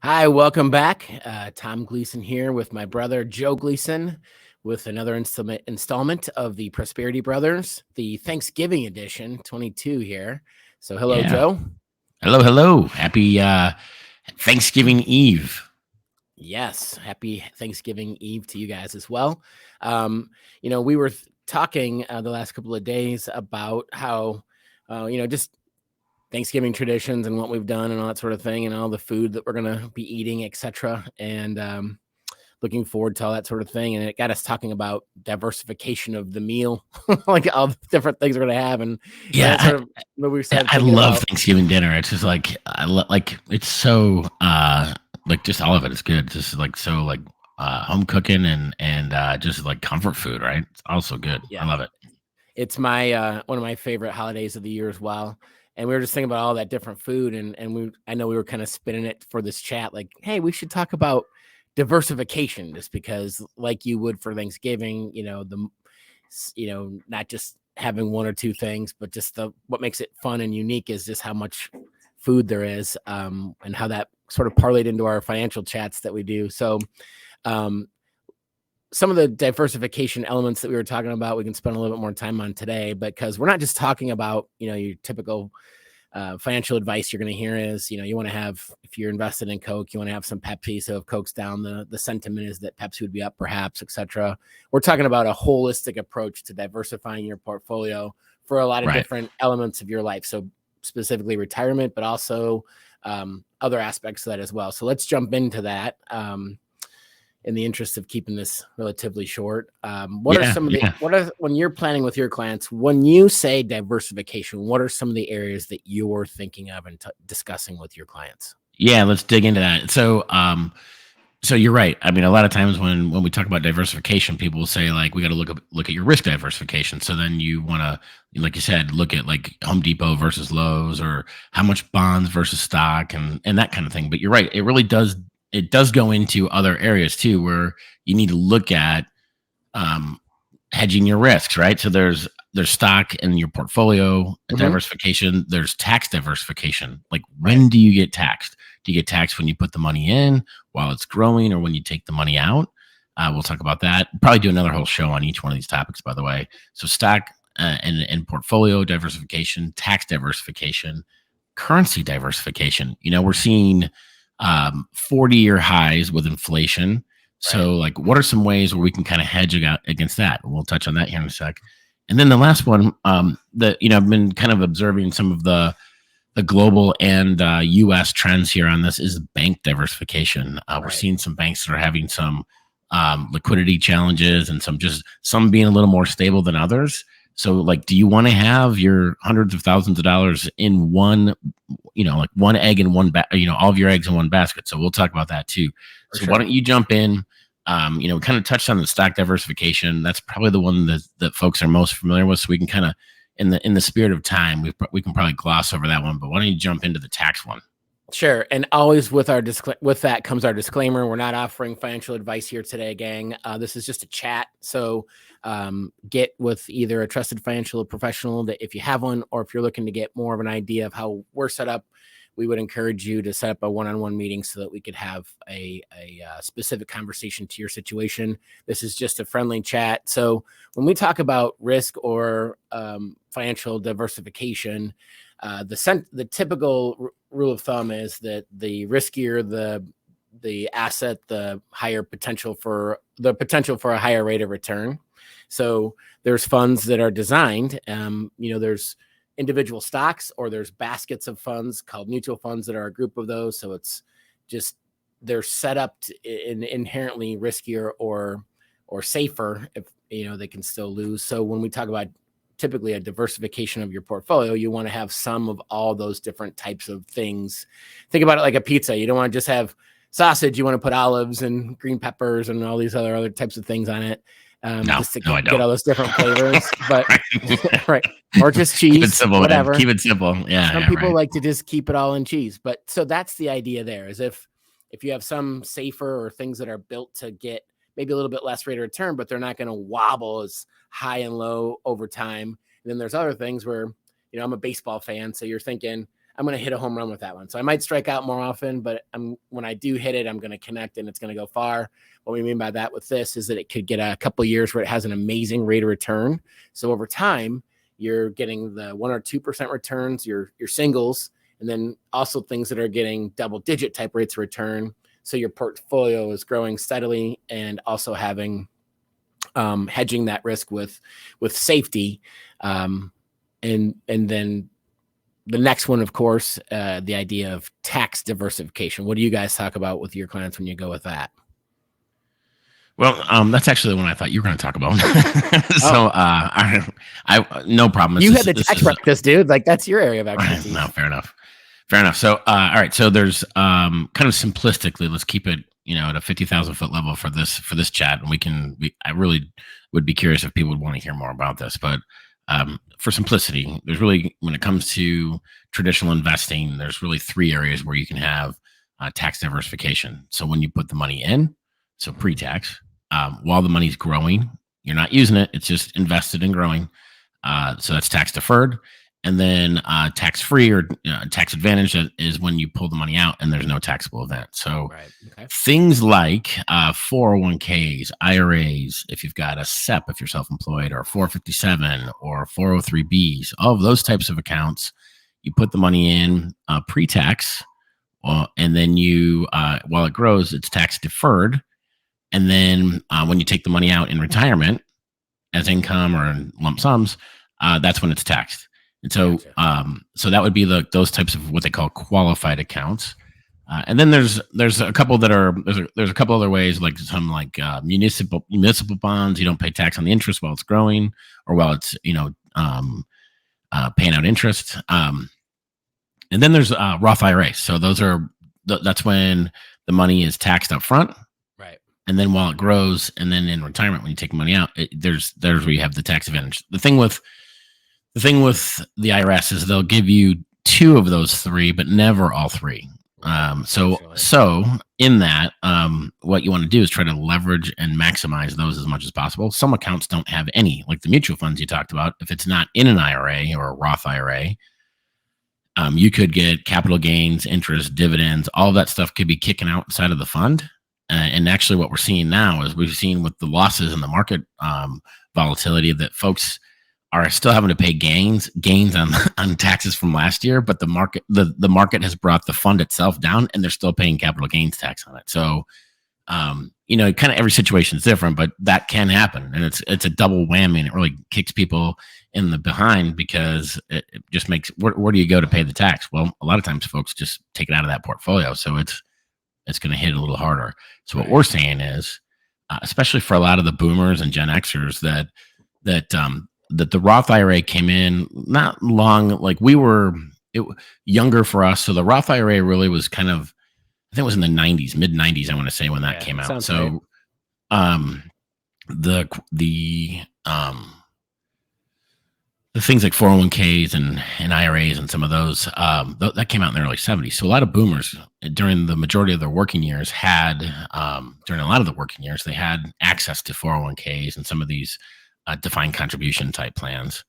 Hi, welcome back. Tom Gleason here with my brother Joe Gleason with another installment of the Prosperity Brothers, the Thanksgiving edition, 22 here. So, hello, Yeah. Joe. Hello. Happy Thanksgiving Eve. Yes, happy Thanksgiving Eve to you guys as well. We were talking the last couple of days about how, just Thanksgiving traditions and what we've done and all that sort of thing, and all the food that we're gonna be eating, etc. And looking forward to all that sort of thing. And it got us talking about diversification of the meal, like all the different things we're gonna have, and Yeah, that sort of what we started I thinking love about. Thanksgiving dinner. It's just like like it's so like just all of it is good. Just like so like home cooking and just like comfort food, right? It's also good. I Yeah, love it. it's my one of my favorite holidays of the year as well. And we were just thinking about all that different food, and I know we were kind of spinning it for this chat, like, hey, we should talk about diversification, just because, like you would for Thanksgiving, not just having one or two things, but just what makes it fun and unique is just how much food there is, and how that sort of parlayed into our financial chats that we do. So, um, some of the diversification elements that we were talking about, we can spend a little bit more time on today, because we're not just talking about, your typical financial advice you're going to hear is, you want to have, if you're invested in Coke, you want to have some Pepsi. So if Coke's down, the sentiment is that Pepsi would be up, perhaps, etc. We're talking about a holistic approach to diversifying your portfolio for a lot of Right. different elements of your life. So specifically retirement, but also other aspects of that as well. So let's jump into that. In the interest of keeping this relatively short, what are Yeah. some of the Yeah. when you're planning with your clients, when you say diversification, what are some of the areas that you're thinking of and discussing with your clients? Yeah, let's dig into that. So you're right. I mean, a lot of times when we talk about diversification, people will say like we got to look at your risk diversification. So then you want to, like you said, look at like Home Depot versus Lowe's or how much bonds versus stock and that kind of thing. But you're right. It does go into other areas too, where you need to look at um, hedging your risks, right? So there's stock in your portfolio Mm-hmm. diversification. There's tax diversification. Like Right. when do you get taxed? Do you get taxed when you put the money in while it's growing, or when you take the money out? We'll talk about that. Probably do another whole show on each one of these topics, by the way. So stock and portfolio diversification, tax diversification, currency diversification. We're seeing 40-year highs with inflation. Right. So, like, what are some ways where we can kind of hedge against that? We'll touch on that here in a sec. And then the last one, that I've been kind of observing some of the global and U.S. trends here on this is bank diversification. We're Right. seeing some banks that are having some liquidity challenges and some being a little more stable than others. So, like, do you want to have your hundreds of thousands of dollars in one, like one egg in one, all of your eggs in one basket? So we'll talk about that too. For So why sure. don't you jump in? We kind of touched on the stock diversification. That's probably the one that folks are most familiar with. So we can kind of, in the spirit of time, we can probably gloss over that one. But why don't you jump into the tax one? Sure. And always with with that comes our disclaimer. We're not offering financial advice here today, gang. This is just a chat. So get with either a trusted financial professional, that if you have one, or if you're looking to get more of an idea of how we're set up, we would encourage you to set up a one-on-one meeting so that we could have a specific conversation to your situation. This is just a friendly chat. So when we talk about risk or financial diversification, the typical rule of thumb is that the riskier the asset, the potential for a higher rate of return. So there's funds that are designed, there's individual stocks, or there's baskets of funds called mutual funds that are a group of those. So it's just, they're set up inherently riskier or safer, if they can still lose. So when we talk about typically a diversification of your portfolio, you want to have some of all those different types of things. Think about it like a pizza. You don't want to just have sausage. You want to put olives and green peppers and all these other types of things on it, No, just to no, I get don't. all those different flavors. But right, or just Keep it cheese, simple, man. whatever. Keep it simple. Yeah, Some yeah, people right. like to just keep it all in cheese. But so that's the idea there, is if you have some safer or things that are built to get maybe a little bit less rate of return, but they're not going to wobble as high and low over time. And then there's other things where, I'm a baseball fan. So you're thinking, I'm going to hit a home run with that one. So I might strike out more often, but when I do hit it, I'm going to connect and it's going to go far. What we mean by that with this is that it could get a couple of years where it has an amazing rate of return. So over time, you're getting the 1 or 2% returns, your singles, and then also things that are getting double-digit type rates of return. So your portfolio is growing steadily and also having hedging that risk with safety. And then the next one, of course, the idea of tax diversification. What do you guys talk about with your clients when you go with that? Well, that's actually the one I thought you were going to talk about. So, I no problem. You had the tax practice, dude. Like that's your area of expertise. No, fair enough. Fair enough. So, all right. So there's kind of simplistically, let's keep it, at a 50,000 foot level for this chat, and I really would be curious if people would want to hear more about this. But for simplicity, there's really, when it comes to traditional investing, there's really 3 areas where you can have tax diversification. So when you put the money in, so pre-tax, while the money's growing, you're not using it; it's just invested and growing. So that's tax deferred. And then tax free or tax advantage is when you pull the money out and there's no taxable event. So things like 401ks, IRAs, if you've got a SEP, if you're self-employed, or 457 or 403bs, all of those types of accounts, you put the money in pre-tax, and then while it grows, it's tax deferred. And then when you take the money out in retirement as income or in lump sums, that's when it's taxed. And so, so that would be those types of what they call qualified accounts. And then there's a couple that are there's a couple other ways, like some municipal bonds. You don't pay tax on the interest while it's growing or while it's paying out interest. And then there's Roth IRAs. So that's when the money is taxed up front. Right. And then while it grows, and then in retirement, when you take money out, there's where you have the tax advantage. The thing with the IRS is they'll give you 2 of those 3, but never all 3. So in that, what you want to do is try to leverage and maximize those as much as possible. Some accounts don't have any, like the mutual funds you talked about. If it's not in an IRA or a Roth IRA, you could get capital gains, interest, dividends, all of that stuff could be kicking outside of the fund. And actually what we're seeing now is we've seen with the losses in the market volatility that folks are still having to pay gains on taxes from last year, but the market has brought the fund itself down, and they're still paying capital gains tax on it. So, kind of every situation is different, but that can happen, and it's a double whammy, and it really kicks people in the behind because it just makes where do you go to pay the tax? Well, a lot of times folks just take it out of that portfolio, so it's going to hit a little harder. So what we're saying is, especially for a lot of the boomers and Gen Xers, that the Roth IRA came in not long, like younger for us. So the Roth IRA really was kind of, I think it was in the 90s, mid 90s, I want to say, when that came out. So, the things like 401ks and IRAs and some of those, that came out in the early 70s. So a lot of boomers during the majority of their working years they had access to 401ks and some of these defined contribution type plans.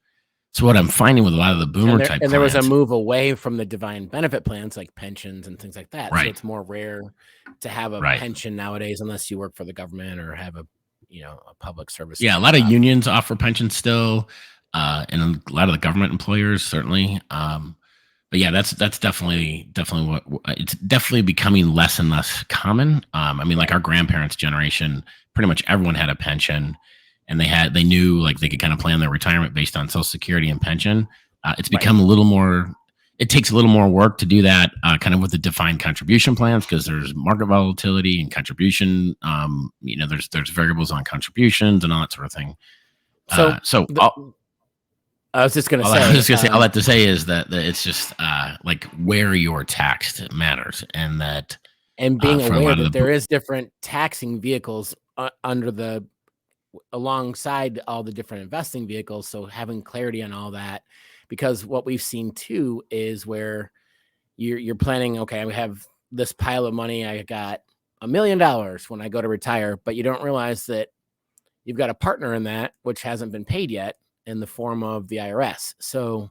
So what I'm finding with a lot of the boomer type plans, there was a move away from the defined benefit plans like pensions and things like that. Right. So it's more rare to have a pension nowadays unless you work for the government or have a public service. Yeah, a lot of unions offer pensions still, and a lot of the government employers certainly. But yeah, that's definitely what it's definitely becoming less and less common. Like our grandparents' generation, pretty much everyone had a pension. And they knew like they could kind of plan their retirement based on Social Security and pension. It's become a little more. It takes a little more work to do that, kind of with the defined contribution plans, because there's market volatility and contribution. There's variables on contributions and all that sort of thing. I was just going to say. All that to say is that it's just like where you're taxed matters, and being aware that there is different taxing vehicles alongside all the different investing vehicles. So having clarity on all that, because what we've seen too is where you're planning, okay, we have this pile of money. I got $1 million when I go to retire, but you don't realize that you've got a partner in that, which hasn't been paid yet in the form of the IRS. So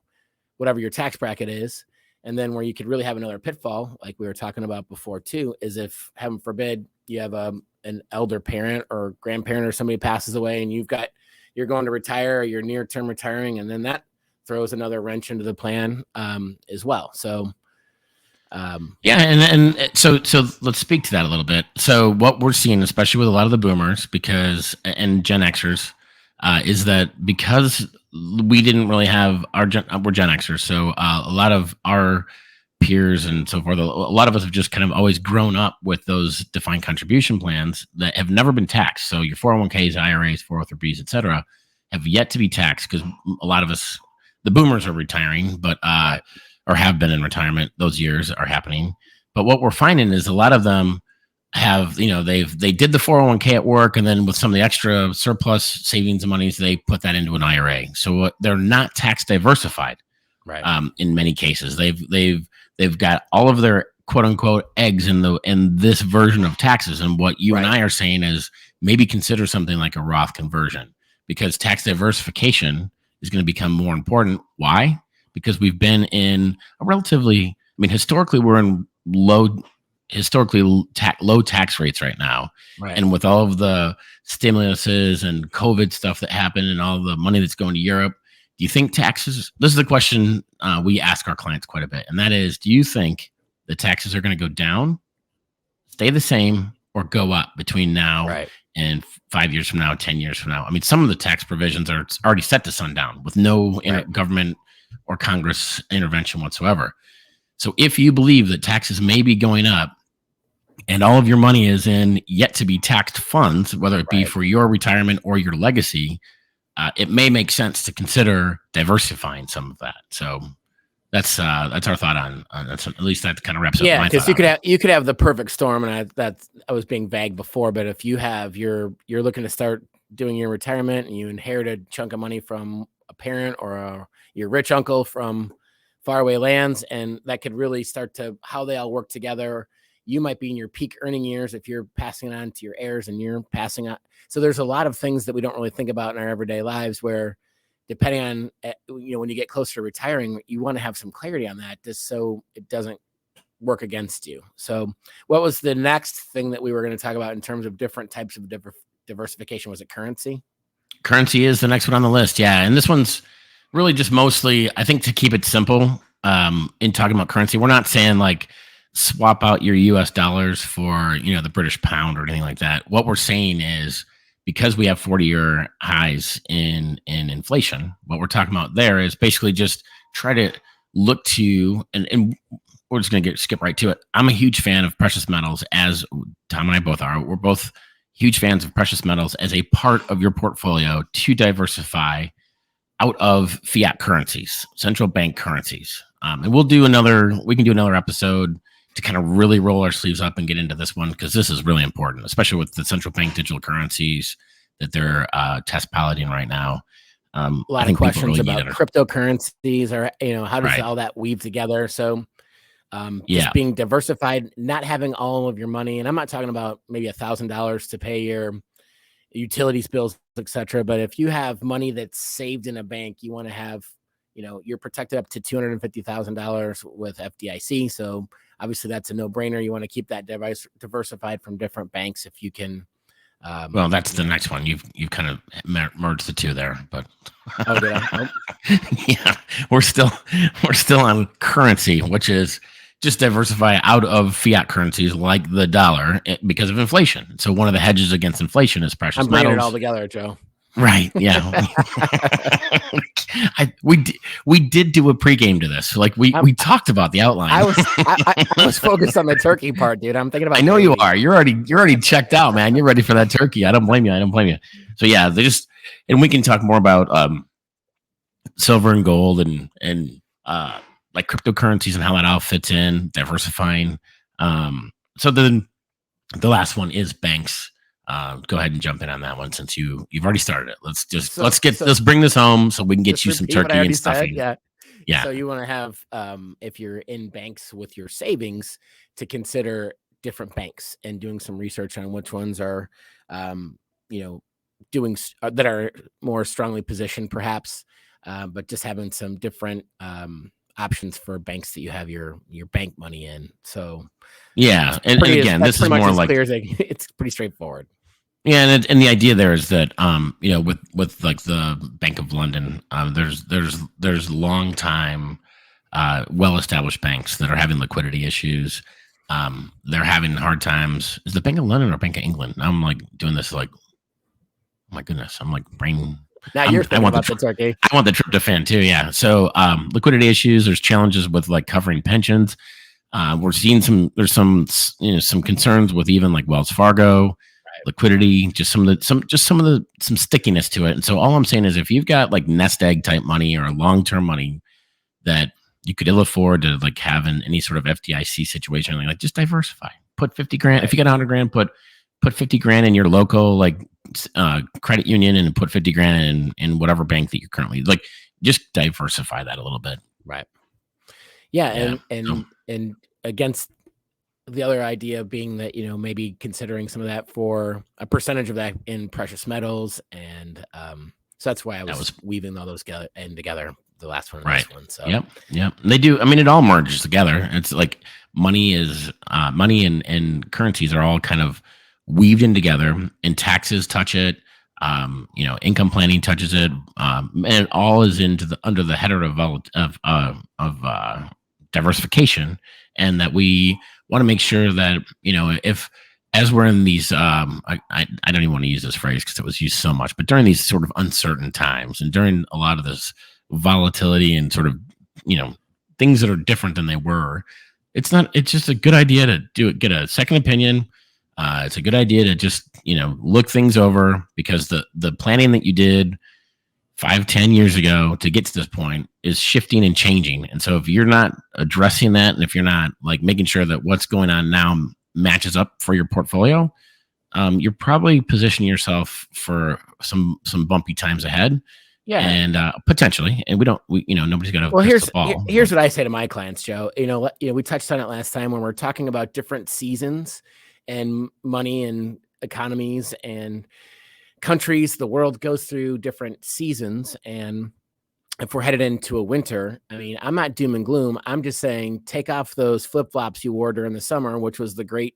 whatever your tax bracket is. And then where you could really have another pitfall, like we were talking about before too, is if, heaven forbid, you have an elder parent or grandparent or somebody passes away and you're going to retire or you're near term retiring, and then that throws another wrench into the plan as well. So yeah, and so let's speak to that a little bit. So what we're seeing, especially with a lot of the boomers, and Gen Xers, is that because we didn't really have we're Gen Xers, so a lot of our peers and so forth, a lot of us have just kind of always grown up with those defined contribution plans that have never been taxed. So your 401ks, IRAs, 403bs, etc., have yet to be taxed because a lot of us, the boomers, are retiring, but or have been in retirement. Those years are happening. But what we're finding is a lot of them have, they did the 401k at work, and then with some of the extra surplus savings and monies, they put that into an IRA. So they're not tax diversified. right. In many cases, they've got all of their quote unquote eggs in this version of taxes. And what you and I are saying is maybe consider something like a Roth conversion, because tax diversification is going to become more important. Why? Because we've been in a relatively, historically, we're in low tax rates right now. Right. And with all of the stimuluses and COVID stuff that happened and all the money that's going to Europe, do you think taxes, this is the question we ask our clients quite a bit, and that is, do you think the taxes are going to go down, stay the same, or go up between now and 5 years from now, 10 years from now? Some of the tax provisions are already set to sundown with no government or Congress intervention whatsoever. So if you believe that taxes may be going up and all of your money is in yet to be taxed funds, whether it be for your retirement or your legacy, it may make sense to consider diversifying some of that. So that's our thought on that's, at least that kind of wraps up. Yeah, because you could have the perfect storm, and I was being vague before, but if you have you're looking to start doing your retirement and you inherit a chunk of money from a parent or your rich uncle from faraway lands, and that could really start to how they all work together. You might be in your peak earning years if you're passing it on to your heirs and you're passing on. So there's a lot of things that we don't really think about in our everyday lives where, depending on, when you get closer to retiring, you want to have some clarity on that just so it doesn't work against you. So what was the next thing that we were going to talk about in terms of different types of diversification? Was it currency? Currency is the next one on the list. Yeah. And this one's really just mostly, I think, to keep it simple, in talking about currency, we're not saying like swap out your US dollars for, the British pound or anything like that. What we're saying is, because we have 40-year highs in inflation, what we're talking about there is basically just try to look to, and we're just going to skip right to it. I'm a huge fan of precious metals, as Thom and I both are. We're both huge fans of precious metals as a part of your portfolio to diversify out of fiat currencies, central bank currencies. And we can do another episode to kind of really roll our sleeves up and get into this one, because this is really important, especially with the central bank digital currencies that they're test piloting right now. A lot of questions about cryptocurrencies, or how does all that weave together? So just being diversified, not having all of your money, and I'm not talking about maybe $1,000 to pay your utilities bills, etc. But if you have money that's saved in a bank, you want to have, you're protected up to $250,000 with FDIC. So obviously that's a no-brainer. You want to keep that diversified from different banks if you can. Well, that's the next one. You've kind of merged the two there, but oh, did I? Oh. Yeah, we're still on currency, which is just diversify out of fiat currencies like the dollar because of inflation. So one of the hedges against inflation is precious metals. I'm bringing it all together, Joe. Right. Yeah. We did do a pregame to this. Like we talked about the outline. I was focused on the turkey part, dude. I'm thinking about. I know you are. You're already checked out, man. You're ready for that turkey. I don't blame you. So yeah, and we can talk more about silver and gold and like cryptocurrencies and how that all fits in, diversifying. So then the last one is banks. Go ahead and jump in on that one since you've already started it. Let's bring this home so we can get you some turkey and stuffing. Yeah. So you want to have, if you're in banks with your savings, to consider different banks and doing some research on which ones are, doing that are more strongly positioned, perhaps. But just having some different options for banks that you have your bank money in. So Yeah, and again, this is more like it's pretty straightforward. Yeah, and the idea there is that with like the Bank of London, there's long time well established banks that are having liquidity issues. They're having hard times. Is the Bank of London or Bank of England? I'm like doing this like, oh my goodness, I'm like brain. Now you're thinking about the turkey. I want the tryptophan too. Yeah. So liquidity issues. There's challenges with like covering pensions. We're seeing there's some concerns with even like Wells Fargo liquidity, just some stickiness to it. And so all I'm saying is if you've got like nest egg type money or long-term money that you could ill afford to like have in any sort of FDIC situation, like just diversify, put 50 grand. If you got 100 grand, put 50 grand in your local like credit union and put 50 grand in whatever bank that you're currently like, just diversify that a little bit. Right. Yeah. And against the other idea being that, maybe considering some of that for a percentage of that in precious metals. And so that's why I was weaving all those together, the last one and this one. So Yep. They do. I mean, it all merges together. It's like money and currencies are all kind of weaved in together, and taxes touch it. Income planning touches it. And it all is under the header of diversification, and that we want to make sure that if as we're in these I don't even want to use this phrase because it was used so much, but during these sort of uncertain times and during a lot of this volatility and sort of things that are different than they were, it's just a good idea to get a second opinion. It's a good idea to just look things over, because the planning that you did 5-10 years ago to get to this point is shifting and changing. And so if you're not addressing that, and if you're not like making sure that what's going on now matches up for your portfolio, you're probably positioning yourself for some bumpy times ahead. Yeah. And potentially, and nobody's going to. Well, here's what I say to my clients, Joe. We touched on it last time when we're talking about different seasons and money and economies and countries. The world goes through different seasons, and if we're headed into a winter, I mean, I'm not doom and gloom. I'm just saying, take off those flip-flops you wore during the summer, which was the great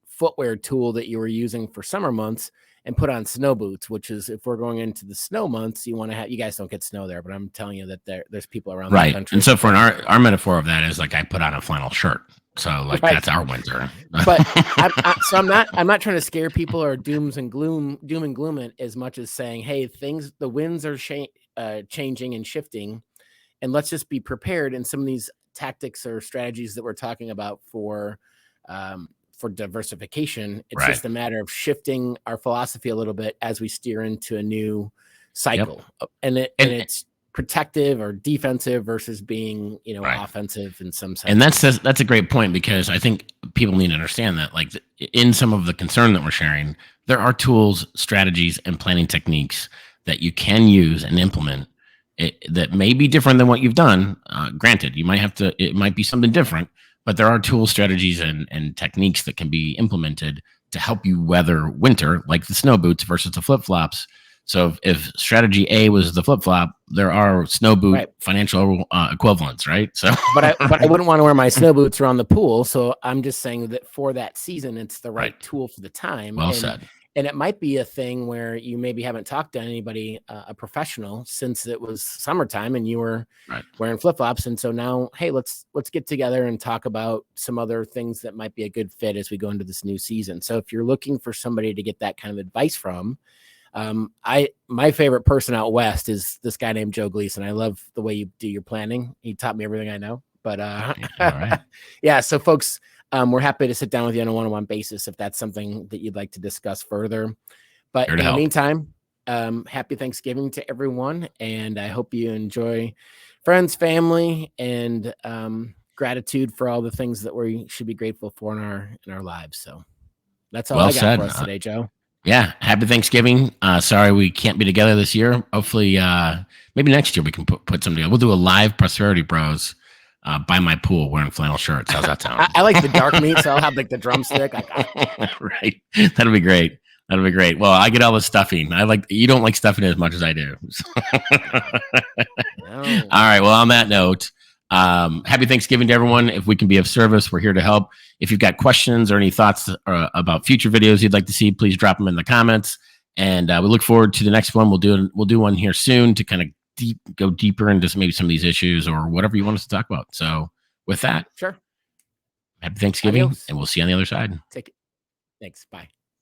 footwear tool that you were using for summer months, and put on snow boots, which is, if we're going into the snow months, you guys don't get snow there, but I'm telling you that there's people around the country. And so for our metaphor of that is like, I put on a flannel shirt. So like that's our winter. But I'm not trying to scare people or doom and gloom it as much as saying, hey, the winds are changing and shifting, and let's just be prepared. And some of these tactics or strategies that we're talking about for diversification, it's just a matter of shifting our philosophy a little bit as we steer into a new cycle. Yep. And it's protective or defensive versus being offensive in some sense. And that's a great point, because I think people need to understand that, like, in some of the concern that we're sharing, there are tools, strategies, and planning techniques that you can use and implement that may be different than what you've done. Granted, it might be something different, but there are tools, strategies, and techniques that can be implemented to help you weather winter, like the snow boots versus the flip-flops. So if strategy A was the flip-flop, there are snow boot financial equivalents, right? So, but I wouldn't want to wear my snow boots around the pool. So I'm just saying that for that season, it's the right tool for the time. Well said. And it might be a thing where you maybe haven't talked to anybody, a professional, since it was summertime and you were wearing flip-flops. And so now, hey, let's get together and talk about some other things that might be a good fit as we go into this new season. So if you're looking for somebody to get that kind of advice from, my favorite person out west is this guy named Joe Gleason. I love the way you do your planning. He taught me everything I know. But yeah, so folks, we're happy to sit down with you on a one-on-one basis if that's something that you'd like to discuss further. But in the meantime, happy Thanksgiving to everyone, and I hope you enjoy friends, family, and gratitude for all the things that we should be grateful for in our lives. So that's all I got for us today, Joe. Yeah, happy Thanksgiving. Sorry we can't be together this year. Hopefully, maybe next year we can put something together. We'll do a live Prosperity Bros by my pool wearing flannel shirts. How's that sound? I like the dark meat, so I'll have like the drumstick. Right. That'll be great. Well, I get all the stuffing. You don't like stuffing as much as I do. So. No. All right. Well, on that note, Happy Thanksgiving to everyone. If we can be of service, we're here to help. If you've got questions or any thoughts about future videos you'd like to see, please drop them in the comments. And we look forward to the next one. We'll do one here soon to kind of go deeper into maybe some of these issues or whatever you want us to talk about. So with that, Sure. happy Thanksgiving, Adios. and we'll see you on the other side. Take it. Thanks. Bye.